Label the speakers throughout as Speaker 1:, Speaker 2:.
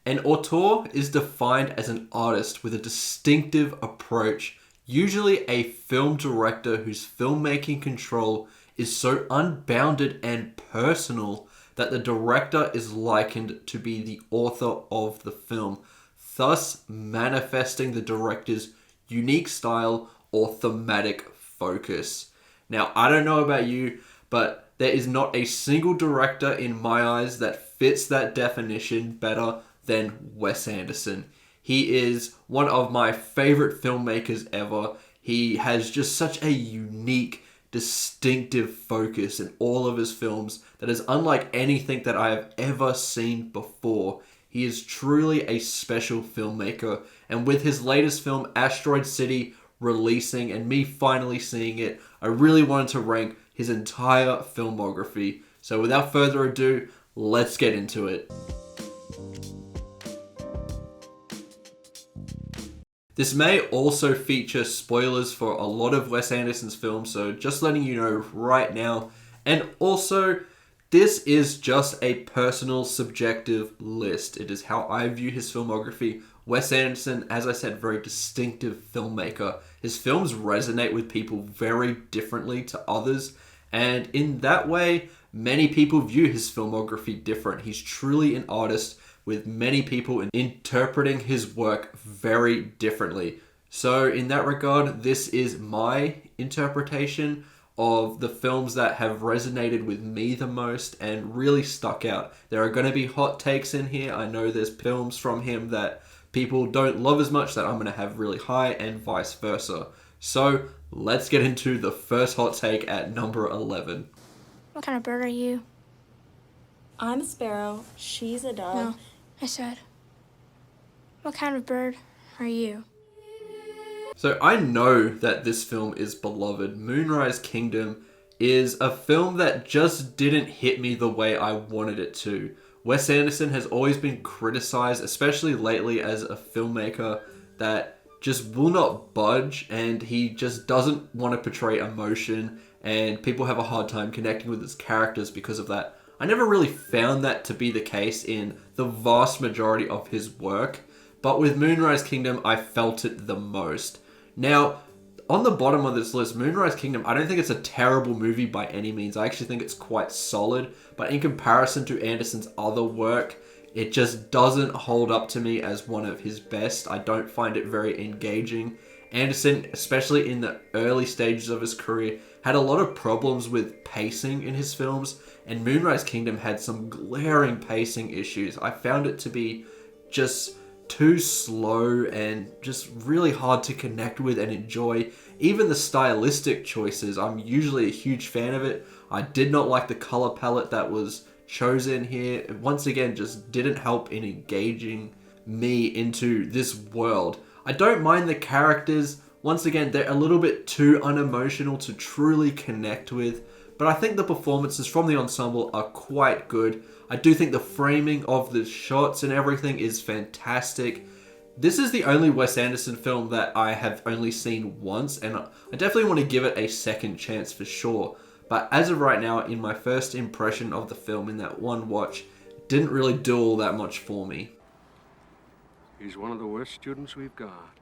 Speaker 1: An auteur is defined as an artist with a distinctive approach, usually a film director whose filmmaking control is so unbounded and personal that the director is likened to be the author of the film, thus manifesting the director's unique style or thematic focus. Now, I don't know about you, but there is not a single director in my eyes that fits that definition better than Wes Anderson. He is one of my favorite filmmakers ever. He has just such a unique, distinctive focus in all of his films that is unlike anything that I have ever seen before. He is truly a special filmmaker, and with his latest film, Asteroid City, releasing and me finally seeing it, I really wanted to rank his entire filmography. So without further ado, let's get into it. This may also feature spoilers for a lot of Wes Anderson's films, so just letting you know right now. And also, this is just a personal, subjective list. It is how I view his filmography. Wes Anderson, as I said, very distinctive filmmaker. His films resonate with people very differently to others, and in that way, many people view his filmography different. He's truly an artist with many people interpreting his work very differently. So in that regard, this is my interpretation of the films that have resonated with me the most and really stuck out. There are going to be hot takes in here. I know there's films from him that people don't love as much that I'm going to have really high, and vice versa. So let's get into the first hot take at number 11.
Speaker 2: What kind of bird are you?
Speaker 3: I'm a sparrow. She's a dove.
Speaker 2: No, I said, what kind of bird are you?
Speaker 1: So I know that this film is beloved. Moonrise Kingdom is a film that just didn't hit me the way I wanted it to. Wes Anderson has always been criticized, especially lately, as a filmmaker that just will not budge, and he just doesn't want to portray emotion, and people have a hard time connecting with his characters because of that. I never really found that to be the case in the vast majority of his work, but with Moonrise Kingdom, I felt it the most. Now, on the bottom of this list, Moonrise Kingdom, I don't think it's a terrible movie by any means. I actually think it's quite solid, but in comparison to Anderson's other work, it just doesn't hold up to me as one of his best. I don't find it very engaging. Anderson, especially in the early stages of his career, had a lot of problems with pacing in his films, and Moonrise Kingdom had some glaring pacing issues. I found it to be just too slow and just really hard to connect with and enjoy. Even the stylistic choices, I'm usually a huge fan of it. I did not like the color palette that was chosen here. It once again just didn't help in engaging me into this world. I don't mind the characters. Once again, they're a little bit too unemotional to truly connect with, but I think the performances from the ensemble are quite good. I do think the framing of the shots and everything is fantastic. This is the only Wes Anderson film that I have only seen once, and I definitely want to give it a second chance for sure. But as of right now, in my first impression of the film in that one watch, it didn't really do all that much for me.
Speaker 4: He's one of the worst students we've got.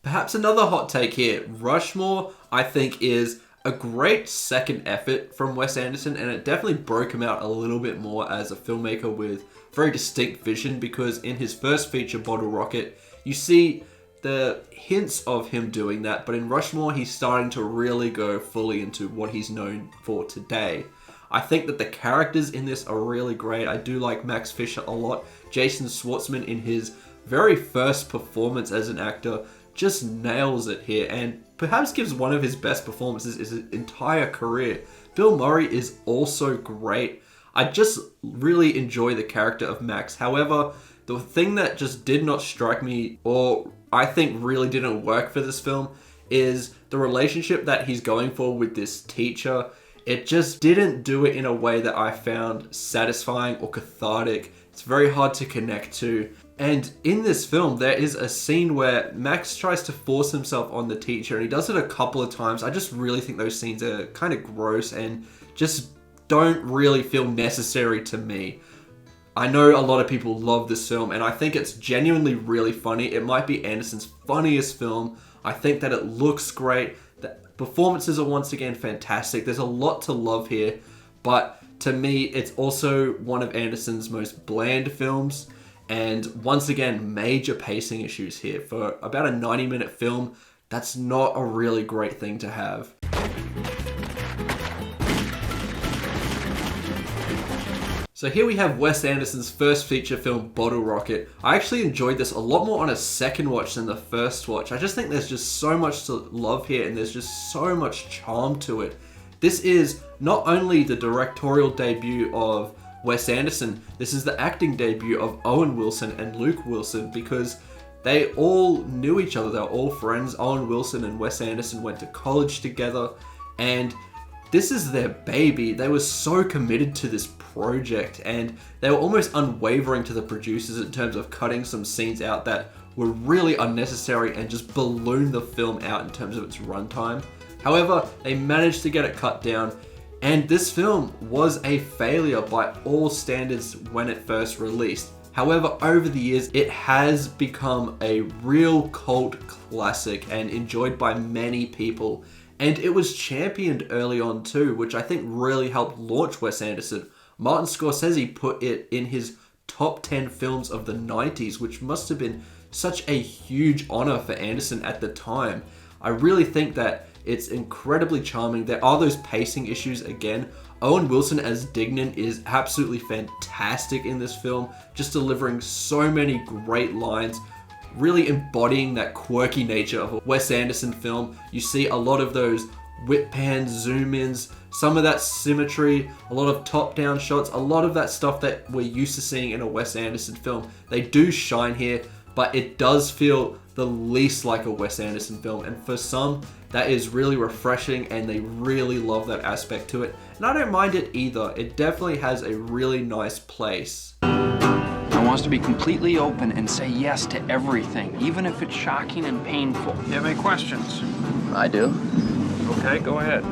Speaker 1: Perhaps another hot take here. Rushmore, I think, is a great second effort from Wes Anderson, and it definitely broke him out a little bit more as a filmmaker with very distinct vision, because in his first feature, Bottle Rocket, you see the hints of him doing that, but in Rushmore, he's starting to really go fully into what he's known for today. I think that the characters in this are really great. I do like Max Fisher a lot. Jason Schwartzman, in his very first performance as an actor, just nails it here, and perhaps gives one of his best performances in his entire career. Bill Murray is also great. I just really enjoy the character of Max. However, the thing that just did not strike me, or I think really didn't work for this film, is the relationship that he's going for with this teacher. It just didn't do it in a way that I found satisfying or cathartic. It's very hard to connect to. And in this film, there is a scene where Max tries to force himself on the teacher, and he does it a couple of times. I just really think those scenes are kind of gross and just don't really feel necessary to me. I know a lot of people love this film, and I think it's genuinely really funny. It might be Anderson's funniest film. I think that it looks great. The performances are once again fantastic. There's a lot to love here, but to me, it's also one of Anderson's most bland films. And once again, major pacing issues here. For about a 90-minute film, that's not a really great thing to have. So here we have Wes Anderson's first feature film, Bottle Rocket. I actually enjoyed this a lot more on a second watch than the first watch. I just think there's just so much to love here, and there's just so much charm to it. This is not only the directorial debut of Wes Anderson, this is the acting debut of Owen Wilson and Luke Wilson, because they all knew each other. They were all friends. Owen Wilson and Wes Anderson went to college together, and this is their baby. They were so committed to this project, and they were almost unwavering to the producers in terms of cutting some scenes out that were really unnecessary and just ballooned the film out in terms of its runtime. However, they managed to get it cut down, and this film was a failure by all standards when it first released. However, over the years, it has become a real cult classic and enjoyed by many people. And it was championed early on too, which I think really helped launch Wes Anderson. Martin Scorsese put it in his top 10 films of the 90s, which must have been such a huge honor for Anderson at the time. I really think that it's incredibly charming. There are those pacing issues again. Owen Wilson as Dignan is absolutely fantastic in this film, just delivering so many great lines, really embodying that quirky nature of a Wes Anderson film. You see a lot of those whip pans, zoom-ins, some of that symmetry, a lot of top-down shots, a lot of that stuff that we're used to seeing in a Wes Anderson film. They do shine here, but it does feel the least like a Wes Anderson film, and for some, that is really refreshing, and they really love that aspect to it. And I don't mind it either. It definitely has a really nice place.
Speaker 5: I want to be completely open and say yes to everything, even if it's shocking and painful.
Speaker 4: You have any questions?
Speaker 6: I do.
Speaker 4: Okay, go ahead.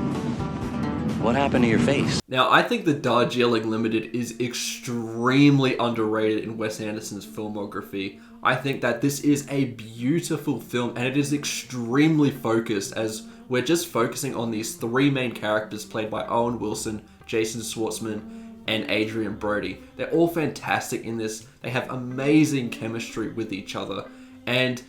Speaker 6: What happened to your face?
Speaker 1: Now, I think the Darjeeling Limited is extremely underrated in Wes Anderson's filmography. I think that this is a beautiful film, and it is extremely focused, as we're just focusing on these three main characters played by Owen Wilson, Jason Schwartzman, and Adrian Brody. They're all fantastic in this. They have amazing chemistry with each other, and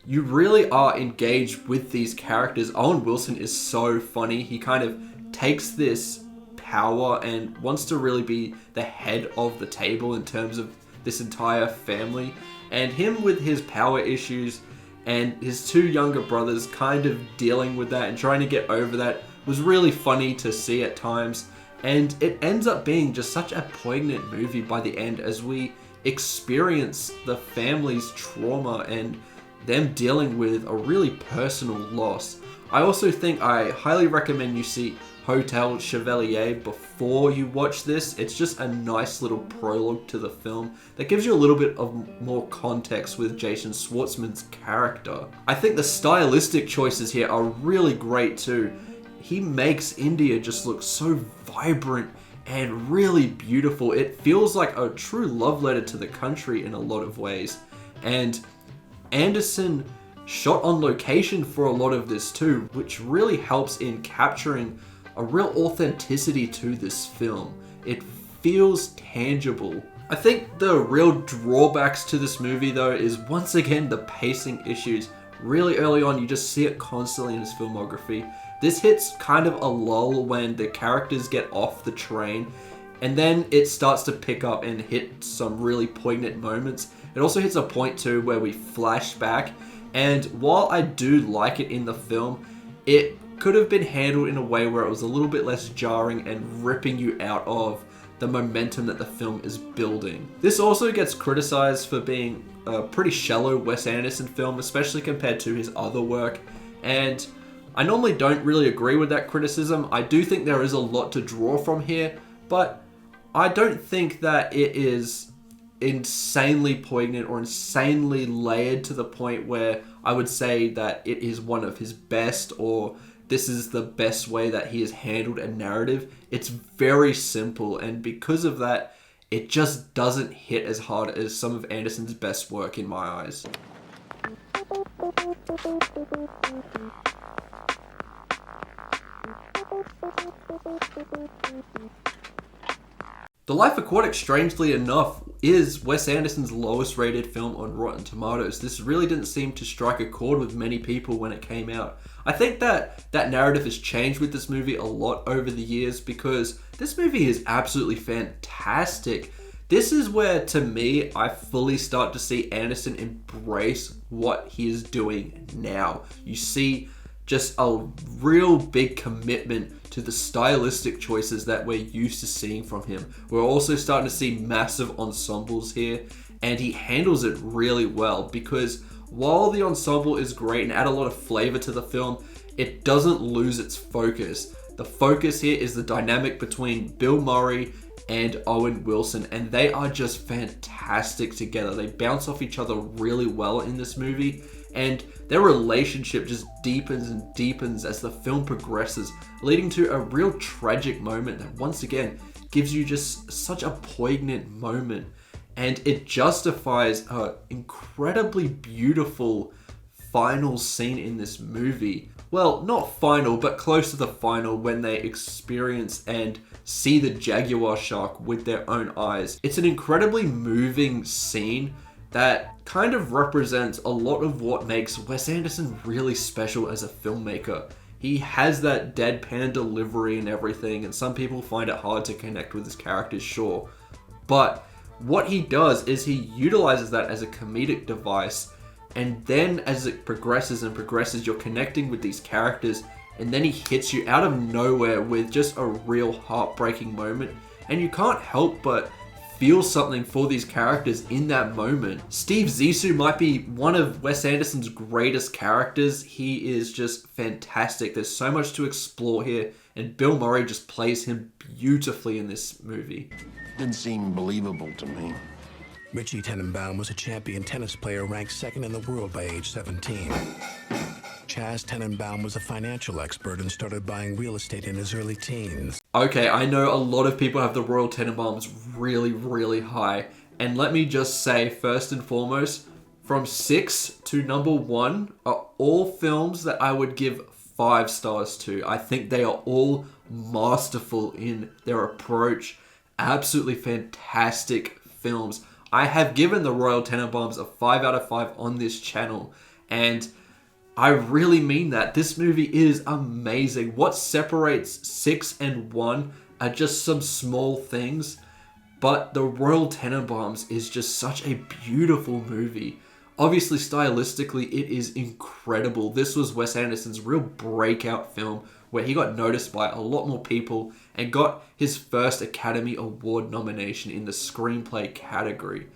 Speaker 1: you really are engaged with these characters. Owen Wilson is so funny. He kind of takes this power and wants to really be the head of the table in terms of this entire family. And him with his power issues and his two younger brothers kind of dealing with that and trying to get over that was really funny to see at times. And it ends up being just such a poignant movie by the end, as we experience the family's trauma and them dealing with a really personal loss. I also think I highly recommend you see Hotel Chevalier before you watch this. It's just a nice little prologue to the film that gives you a little bit of more context with Jason Schwartzman's character. I think the stylistic choices here are really great too. He makes India just look so vibrant and really beautiful. It feels like a true love letter to the country in a lot of ways. And Anderson shot on location for a lot of this too, which really helps in capturing a real authenticity to this film. It feels tangible. I think the real drawbacks to this movie though is once again the pacing issues. Really early on, you just see it constantly in his filmography. This hits kind of a lull when the characters get off the train, and then it starts to pick up and hit some really poignant moments. It also hits a point too where we flash back, and while I do like it in the film, it could have been handled in a way where it was a little bit less jarring and ripping you out of the momentum that the film is building. This also gets criticized for being a pretty shallow Wes Anderson film, especially compared to his other work, and I normally don't really agree with that criticism. I do think there is a lot to draw from here, but I don't think that it is insanely poignant or insanely layered to the point where I would say that it is one of his best, or this is the best way that he has handled a narrative. It's very simple, and because of that, it just doesn't hit as hard as some of Anderson's best work in my eyes. The Life Aquatic, strangely enough, is Wes Anderson's lowest rated film on Rotten Tomatoes. This really didn't seem to strike a chord with many people when it came out. I think that narrative has changed with this movie a lot over the years, because this movie is absolutely fantastic. This is where, to me, I fully start to see Anderson embrace what he is doing now. You see just a real big commitment to the stylistic choices that we're used to seeing from him. We're also starting to see massive ensembles here, and he handles it really well, because while the ensemble is great and add a lot of flavor to the film, it doesn't lose its focus. The focus here is the dynamic between Bill Murray and Owen Wilson, and they are just fantastic together. They bounce off each other really well in this movie, and their relationship just deepens and deepens as the film progresses, leading to a real tragic moment that once again gives you just such a poignant moment, and it justifies an incredibly beautiful final scene in this movie. Well, not final, but close to the final, when they experience and see the jaguar shark with their own eyes. It's an incredibly moving scene that kind of represents a lot of what makes Wes Anderson really special as a filmmaker. He has that deadpan delivery and everything, and some people find it hard to connect with his characters, sure. But what he does is he utilizes that as a comedic device, and then as it progresses and progresses, you're connecting with these characters, and then he hits you out of nowhere with just a real heartbreaking moment, and you can't help but feel something for these characters in that moment. Steve Zissou might be one of Wes Anderson's greatest characters. He is just fantastic. There's so much to explore here, and Bill Murray just plays him beautifully in this movie.
Speaker 7: Didn't seem believable to me.
Speaker 8: Richie Tenenbaum was a champion tennis player ranked second in the world by age 17. Chaz Tenenbaum was a financial expert and started buying real estate in his early teens.
Speaker 1: Okay, I know a lot of people have the Royal Tenenbaums really, really high. And let me just say, first and foremost, from 6 to number 1 are all films that I would give 5 stars to. I think they are all masterful in their approach. Absolutely fantastic films. I have given the Royal Tenenbaums a 5 out of 5 on this channel, and I really mean that. This movie is amazing. What separates 6 and 1 are just some small things, but the Royal Tenenbaums is just such a beautiful movie. Obviously, stylistically, it is incredible. This was Wes Anderson's real breakout film, where he got noticed by a lot more people and got his first Academy Award nomination in the screenplay category.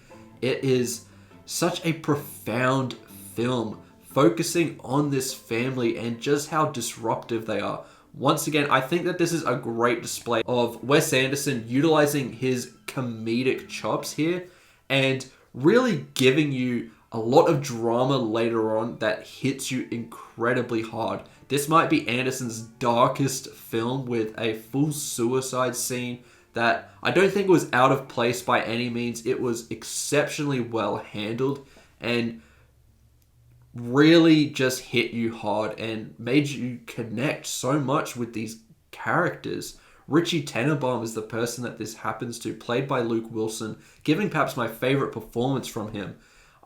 Speaker 1: It is such a profound film, focusing on this family and just how disruptive they are. Once again, I think that this is a great display of Wes Anderson utilizing his comedic chops here and really giving you a lot of drama later on that hits you incredibly hard. This might be Anderson's darkest film, with a full suicide scene that I don't think was out of place by any means. It was exceptionally well handled and really just hit you hard and made you connect so much with these characters. Richie Tenenbaum is the person that this happens to, played by Luke Wilson, giving perhaps my favorite performance from him.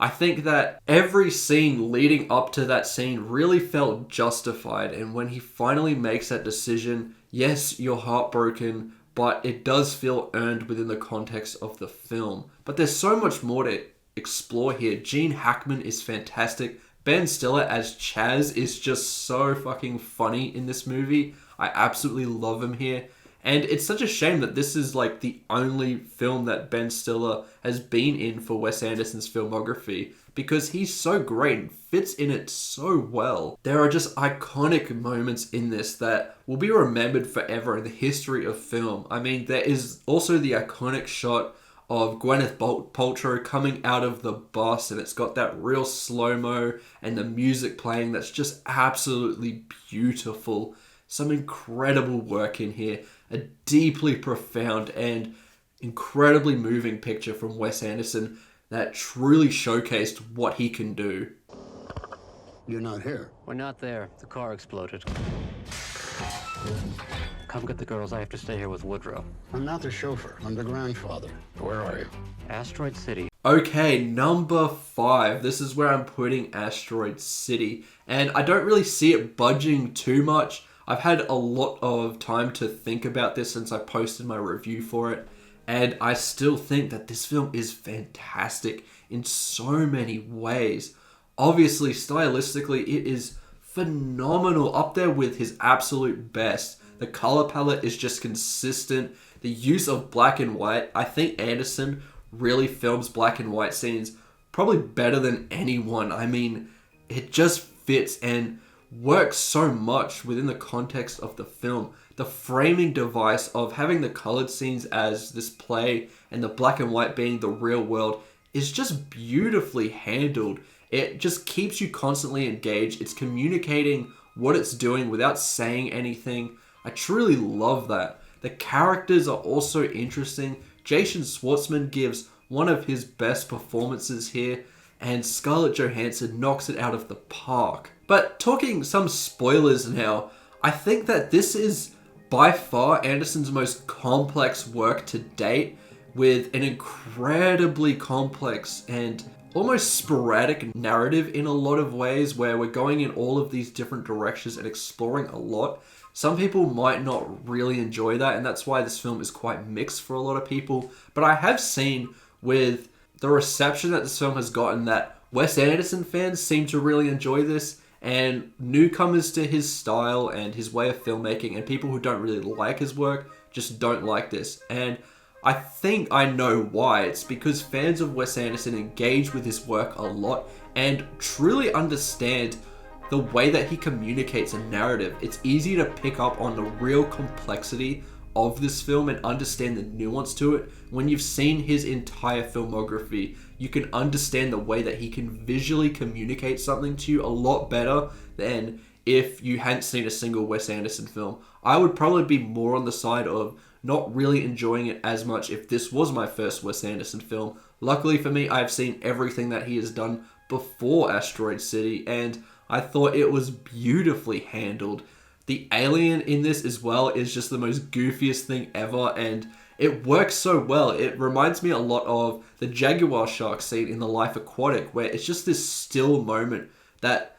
Speaker 1: I think that every scene leading up to that scene really felt justified, and when he finally makes that decision, yes, you're heartbroken, but it does feel earned within the context of the film. But there's so much more to explore here. Gene Hackman is fantastic. Ben Stiller as Chaz is just so fucking funny in this movie. I absolutely love him here. And it's such a shame that this is like the only film that Ben Stiller has been in for Wes Anderson's filmography, because he's so great and fits in it so well. There are just iconic moments in this that will be remembered forever in the history of film. I mean, there is also the iconic shot of Gwyneth Paltrow coming out of the bus, and it's got that real slow-mo and the music playing that's just absolutely beautiful. Some incredible work in here, a deeply profound and incredibly moving picture from Wes Anderson that truly showcased what he can do.
Speaker 9: You're not here.
Speaker 10: We're not there. The car exploded. Come get the girls. I have to stay here with Woodrow.
Speaker 9: I'm not the chauffeur. I'm the grandfather. Where are you?
Speaker 10: Asteroid City.
Speaker 1: Okay, number 5. This is where I'm putting Asteroid City. And I don't really see it budging too much. I've had a lot of time to think about this since I posted my review for it. And I still think that this film is fantastic in so many ways. Obviously, stylistically, it is phenomenal, up there with his absolute best. The color palette is just consistent. The use of black and white, I think Anderson really films black and white scenes probably better than anyone. I mean, it just fits and works so much within the context of the film. The framing device of having the colored scenes as this play and the black and white being the real world is just beautifully handled. It just keeps you constantly engaged. It's communicating what it's doing without saying anything. I truly love that. The characters are also interesting. Jason Schwartzman gives one of his best performances here, and Scarlett Johansson knocks it out of the park. But talking some spoilers now, I think that this is by far Anderson's most complex work to date, with an incredibly complex and almost sporadic narrative in a lot of ways, where we're going in all of these different directions and exploring a lot. Some people might not really enjoy that, and that's why this film is quite mixed for a lot of people. But I have seen with the reception that this film has gotten that Wes Anderson fans seem to really enjoy this, and newcomers to his style and his way of filmmaking and people who don't really like his work just don't like this. And I think I know why. It's because fans of Wes Anderson engage with his work a lot and truly understand the way that he communicates a narrative. It's easy to pick up on the real complexity of this film and understand the nuance to it. When you've seen his entire filmography, you can understand the way that he can visually communicate something to you a lot better than if you hadn't seen a single Wes Anderson film. I would probably be more on the side of not really enjoying it as much if this was my first Wes Anderson film. Luckily for me, I've seen everything that he has done before Asteroid City, and I thought it was beautifully handled. The alien in this as well is just the most goofiest thing ever, and it works so well. It reminds me a lot of the jaguar shark scene in The Life Aquatic, where it's just this still moment that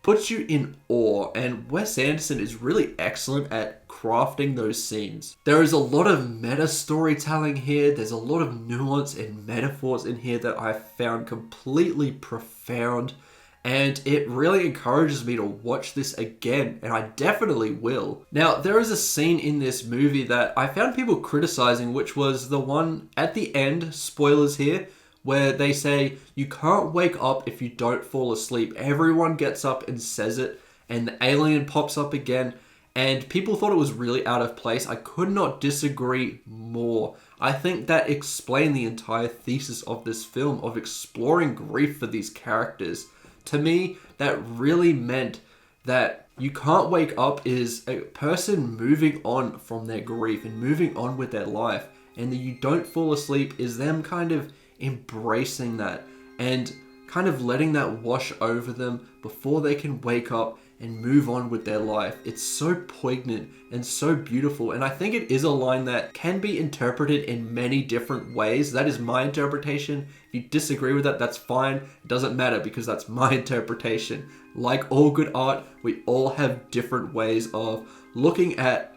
Speaker 1: puts you in awe, and Wes Anderson is really excellent at crafting those scenes. There is a lot of meta storytelling here. There's a lot of nuance and metaphors in here that I found completely profound, and it really encourages me to watch this again, and I definitely will. Now, there is a scene in this movie that I found people criticizing, which was the one at the end, spoilers here, where they say, you can't wake up if you don't fall asleep. Everyone gets up and says it, and the alien pops up again, and people thought it was really out of place. I could not disagree more. I think that explained the entire thesis of this film, of exploring grief for these characters. To me, that really meant that you can't wake up is a person moving on from their grief and moving on with their life, and that you don't fall asleep is them kind of embracing that and kind of letting that wash over them before they can wake up and move on with their life. It's so poignant and so beautiful, and I think it is a line that can be interpreted in many different ways. That is my interpretation. If you disagree with that, that's fine. It doesn't matter, because that's my interpretation. Like all good art, we all have different ways of looking at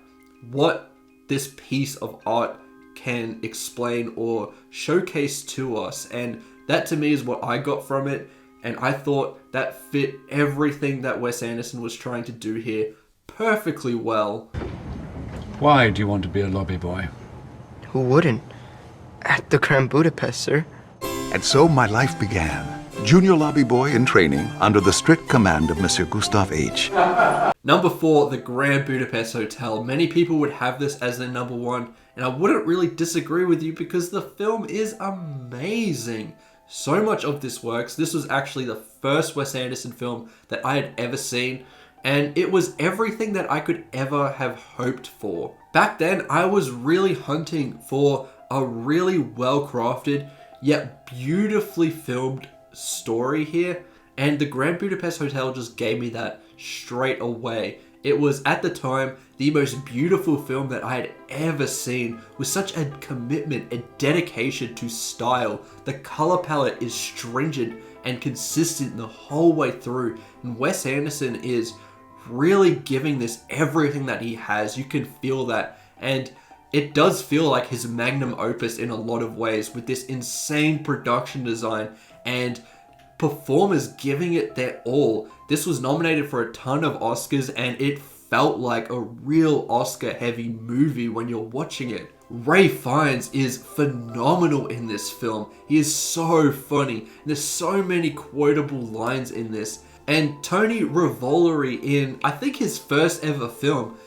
Speaker 1: what this piece of art can explain or showcase to us, and that to me is what I got from it, and I thought that fit everything that Wes Anderson was trying to do here perfectly well.
Speaker 11: Why do you want to be a lobby boy?
Speaker 12: Who wouldn't? At the Grand Budapest, sir.
Speaker 13: And so my life began.
Speaker 12: junior lobby boy in training under the strict command of Monsieur Gustave H.
Speaker 1: Number 4, the Grand Budapest Hotel. Many people would have this as their number 1, and I wouldn't really disagree with you because the film is amazing. So much of this works. This was actually the first Wes Anderson film that I had ever seen, and it was everything that I could ever have hoped for. Back then, I was really hunting for a really well-crafted, yet beautifully filmed story here, and the Grand Budapest Hotel just gave me that straight away. It was, at the time, the most beautiful film that I had ever seen, with such a commitment and dedication to style. The color palette is stringent and consistent the whole way through, and Wes Anderson is really giving this everything that he has. You can feel that, and it does feel like his magnum opus in a lot of ways, with this insane production design and performers giving it their all. This was nominated for a ton of Oscars, and it felt like a real Oscar-heavy movie when you're watching it. Ralph Fiennes is phenomenal in this film. He is so funny. There's so many quotable lines in this. And Tony Revolori, in I think his first ever film,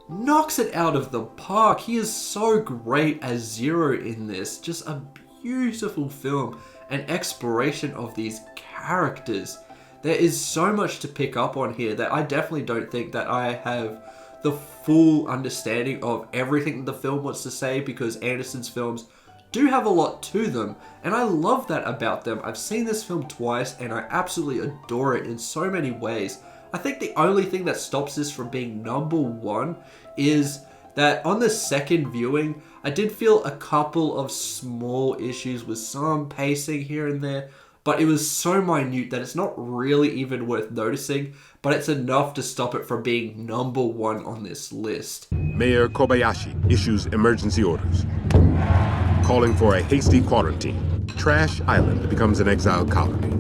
Speaker 1: knocks it out of the park. He is so great as Zero in this. Just a beautiful film, an exploration of these characters. There is so much to pick up on here that I definitely don't think that I have the full understanding of everything the film wants to say, because Anderson's films do have a lot to them, and I love that about them. I've seen this film twice and I absolutely adore it in so many ways. I think the only thing that stops this from being number 1 is that on the second viewing, I did feel a couple of small issues with some pacing here and there, but it was so minute that it's not really even worth noticing, but it's enough to stop it from being number 1 on this list.
Speaker 13: Mayor Kobayashi issues emergency orders, calling for a hasty quarantine. Trash Island becomes an exile colony.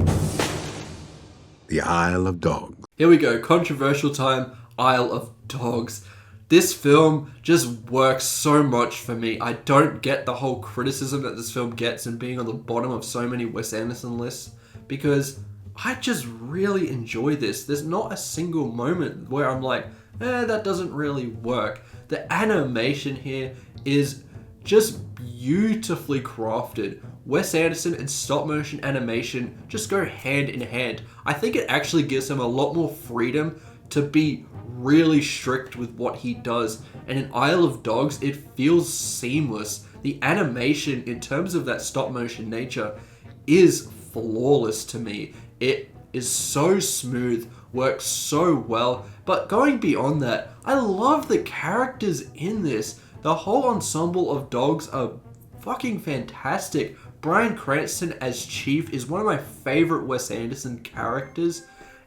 Speaker 13: The Isle of Dogs.
Speaker 1: Here we go, controversial time, Isle of Dogs. This film just works so much for me. I don't get the whole criticism that this film gets and being on the bottom of so many Wes Anderson lists, because I just really enjoy this. There's not a single moment where I'm like, that doesn't really work. The animation here is just beautifully crafted. Wes Anderson and stop motion animation just go hand in hand. I think it actually gives him a lot more freedom to be really strict with what he does, and in Isle of Dogs it feels seamless. The animation in terms of that stop motion nature is flawless to me. It is so smooth, works so well, but going beyond that, I love the characters in this. The whole ensemble of dogs are fucking fantastic. Bryan Cranston as Chief is one of my favorite Wes Anderson characters,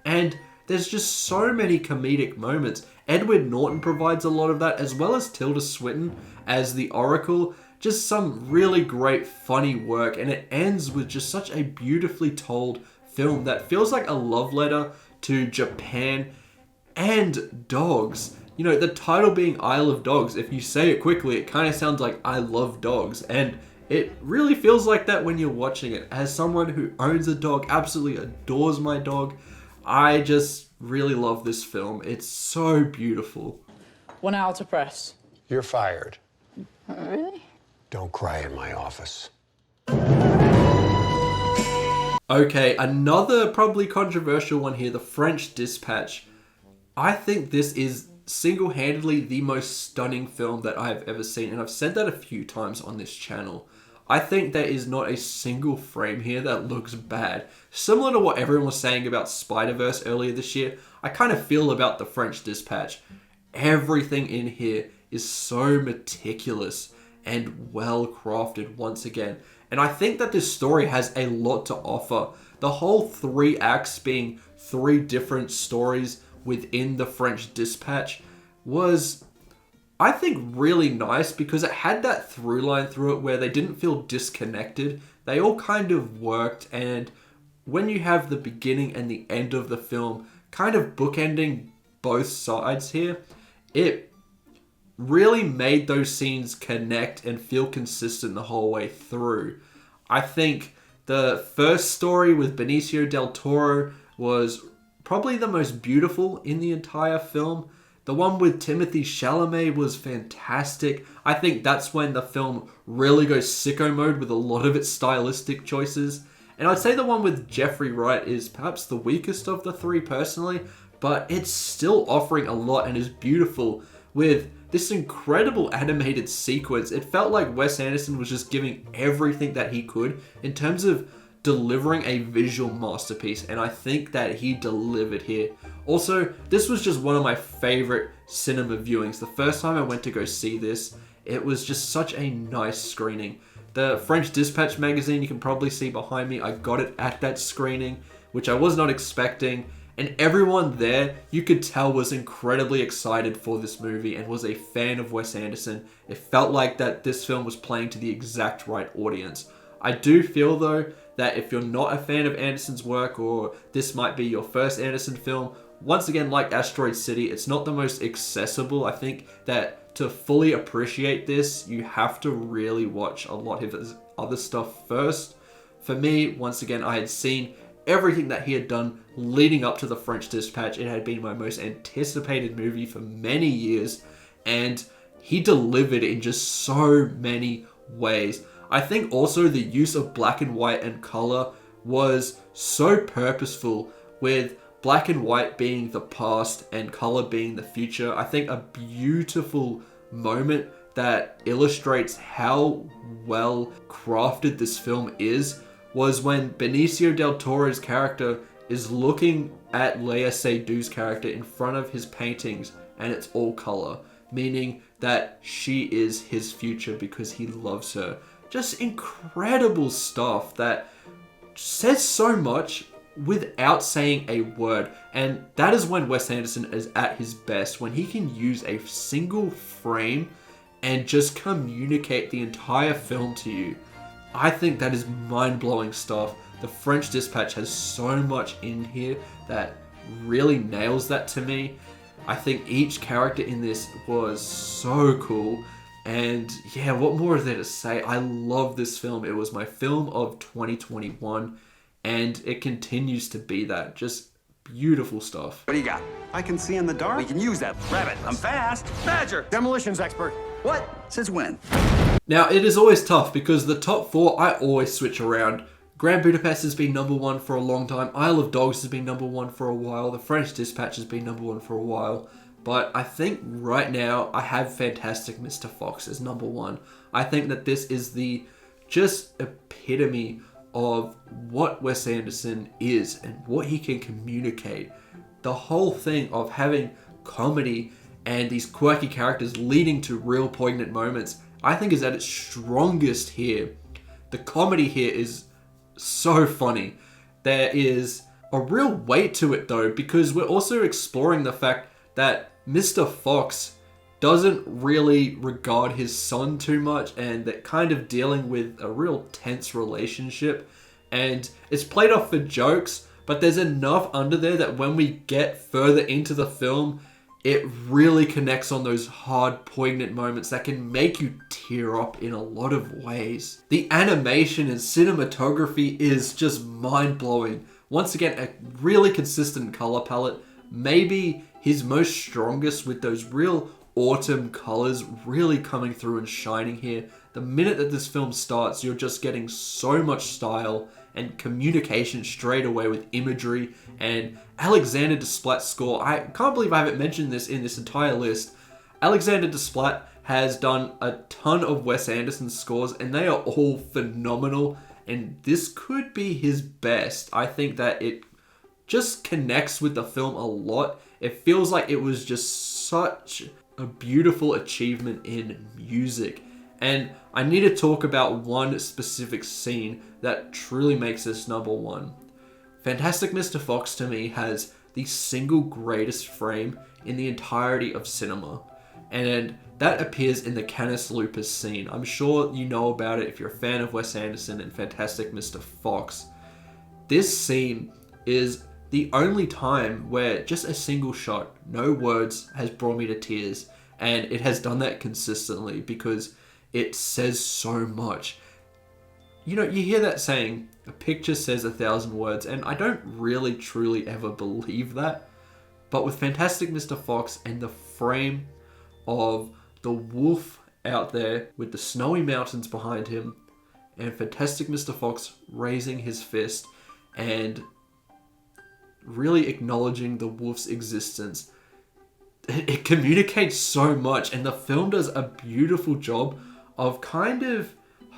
Speaker 1: and there's just so many comedic moments. Edward Norton provides a lot of that, as well as Tilda Swinton as the Oracle. Just some really great funny work, and it ends with just such a beautifully told film that feels like a love letter to Japan and dogs. You know, the title being Isle of Dogs, if you say it quickly, it kind of sounds like I love dogs, and it really feels like that when you're watching it. As someone who owns a dog, absolutely adores my dog, I just really love this film. It's so beautiful.
Speaker 14: 1 hour to press.
Speaker 9: You're fired.
Speaker 14: Really?
Speaker 9: Don't cry in my office.
Speaker 1: Okay, another probably controversial one here, The French Dispatch. I think this is single-handedly the most stunning film that I've ever seen, and I've said that a few times on this channel. I think there is not a single frame here that looks bad. Similar to what everyone was saying about Spider-Verse earlier this year, I kind of feel about The French Dispatch. Everything in here is so meticulous and well crafted once again. And I think that this story has a lot to offer. The whole 3 acts being 3 different stories within The French Dispatch was, I think, really nice, because it had that through line through it where they didn't feel disconnected. They all kind of worked, and when you have the beginning and the end of the film kind of bookending both sides here, it really made those scenes connect and feel consistent the whole way through. I think The first story with Benicio del Toro was probably the most beautiful in the entire film. The one with Timothée Chalamet was fantastic. I think that's when the film really goes sicko mode with a lot of its stylistic choices. And I'd say the one with Jeffrey Wright is perhaps the weakest of the three personally, but it's still offering a lot and is beautiful with this incredible animated sequence. It felt like Wes Anderson was just giving everything that he could in terms of delivering a visual masterpiece, and I think that he delivered here. Also, this was just one of my favorite cinema viewings. The first time I went to go see this, it was just such a nice screening. The French Dispatch magazine you can probably see behind me, I got it at that screening, which I was not expecting. And everyone there, you could tell, was incredibly excited for this movie and was a fan of Wes Anderson. It felt like that this film was playing to the exact right audience. I do feel, though, that if you're not a fan of Anderson's work, or this might be your first Anderson film, once again, like Asteroid City, it's not the most accessible. I think that to fully appreciate this, you have to really watch a lot of his other stuff first. For me, once again, I had seen everything that he had done leading up to the French Dispatch. It had been my most anticipated movie for many years, and he delivered in just so many ways. I think also the use of black and white and color was so purposeful, with black and white being the past and color being the future. I think a beautiful moment that illustrates how well crafted this film is was when Benicio del Toro's character is looking at Léa Seydoux' character in front of his paintings, and it's all color, meaning that she is his future because he loves her. Just incredible stuff that says so much without saying a word. And that is when Wes Anderson is at his best, when he can use a single frame and just communicate the entire film to you. I think that is mind-blowing stuff. The French Dispatch has so much in here that really nails that to me. I think each character in this was so cool. And yeah, what more is there to say? I love this film. It was my film of 2021, and it continues to be that. Just beautiful stuff.
Speaker 15: What do you got? I can see in the dark. We can use that. Rabbit, I'm fast. Badger, demolitions expert. What? Since when?
Speaker 1: Now, it is always tough because the top four, I always switch around. Grand Budapest has been number one for a long time. Isle of Dogs has been number one for a while. The French Dispatch has been number one for a while. But I think right now I have Fantastic Mr. Fox as number one. I think that this is the just epitome of what Wes Anderson is and what he can communicate. The whole thing of having comedy and these quirky characters leading to real poignant moments, I think is at its strongest here. The comedy here is so funny. There is a real weight to it though, because we're also exploring the fact that Mr. Fox doesn't really regard his son too much, and that kind of dealing with a real tense relationship. And it's played off for jokes, but there's enough under there that when we get further into the film, it really connects on those hard, poignant moments that can make you tear up in a lot of ways. The animation and cinematography is just mind-blowing. Once again, a really consistent color palette. Maybe his most strongest, with those real autumn colors really coming through and shining here. The minute that this film starts, you're just getting so much style and communication straight away with imagery. And Alexander Desplat's score, I can't believe I haven't mentioned this in this entire list. Alexander Desplat has done a ton of Wes Anderson scores, and they are all phenomenal. And this could be his best. I think that it just connects with the film a lot. It feels like it was just such a beautiful achievement in music. And I need to talk about one specific scene that truly makes this number one. Fantastic Mr. Fox, to me, has the single greatest frame in the entirety of cinema. And that appears in the Canis Lupus scene. I'm sure you know about it if you're a fan of Wes Anderson and Fantastic Mr. Fox. This scene is the only time where just a single shot, no words, has brought me to tears. And it has done that consistently because it says so much. you know, you hear that saying, a picture says 1,000 words, and I don't really truly ever believe that. But with Fantastic Mr. Fox and the frame of the wolf out there with the snowy mountains behind him, and Fantastic Mr. Fox raising his fist and really acknowledging the wolf's existence, it communicates so much, and the film does a beautiful job of kind of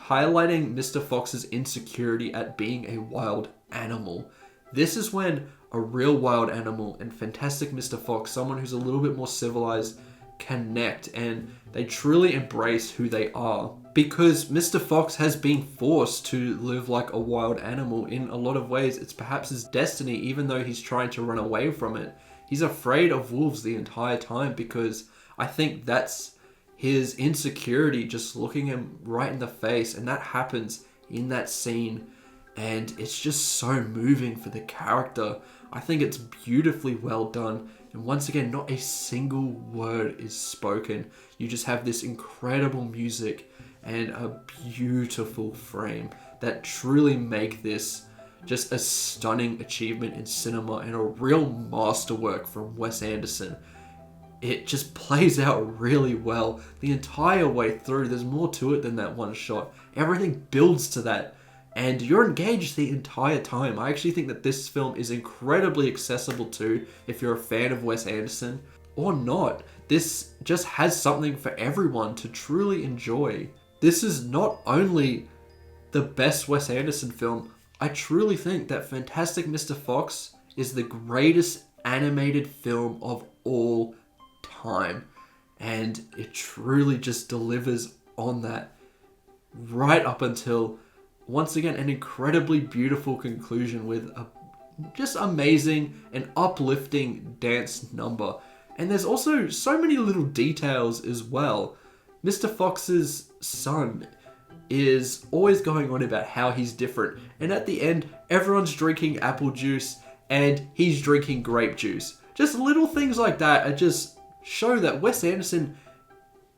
Speaker 1: highlighting Mr. Fox's insecurity at being a wild animal. This is when a real wild animal and Fantastic Mr. Fox, someone who's a little bit more civilized, connect, and they truly embrace who they are. Because Mr. Fox has been forced to live like a wild animal in a lot of ways. It's perhaps his destiny, even though he's trying to run away from it. He's afraid of wolves the entire time because I think that's his insecurity just looking him right in the face, and that happens in that scene, and it's just so moving for the character. I think it's beautifully well done, and once again, not a single word is spoken. You just have this incredible music and a beautiful frame that truly make this just a stunning achievement in cinema and a real masterwork from Wes Anderson. It just plays out really well the entire way through. There's more to it than that one shot. Everything builds to that, and you're engaged the entire time. I actually think that this film is incredibly accessible to if you're a fan of Wes Anderson or not. This just has something for everyone to truly enjoy. This is not only the best Wes Anderson film, I truly think that Fantastic Mr. Fox is the greatest animated film of all time, and it truly just delivers on that right up until, once again, an incredibly beautiful conclusion with a just amazing and uplifting dance number. And there's also so many little details as well. Mr. Fox's son is always going on about how he's different, and at the end everyone's drinking apple juice and he's drinking grape juice. Just little things like that are just show that Wes Anderson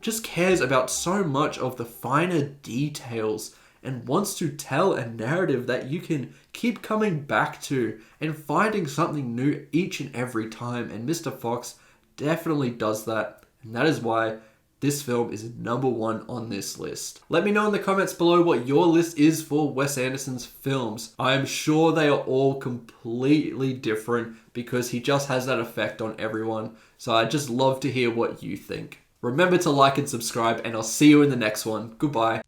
Speaker 1: just cares about so much of the finer details and wants to tell a narrative that you can keep coming back to and finding something new each and every time, and Mr. Fox definitely does that, and that is why this film is number one on this list. Let me know in the comments below what your list is for Wes Anderson's films. I am sure they are all completely different because he just has that effect on everyone. So I'd just love to hear what you think. Remember to like and subscribe, and I'll see you in the next one. Goodbye.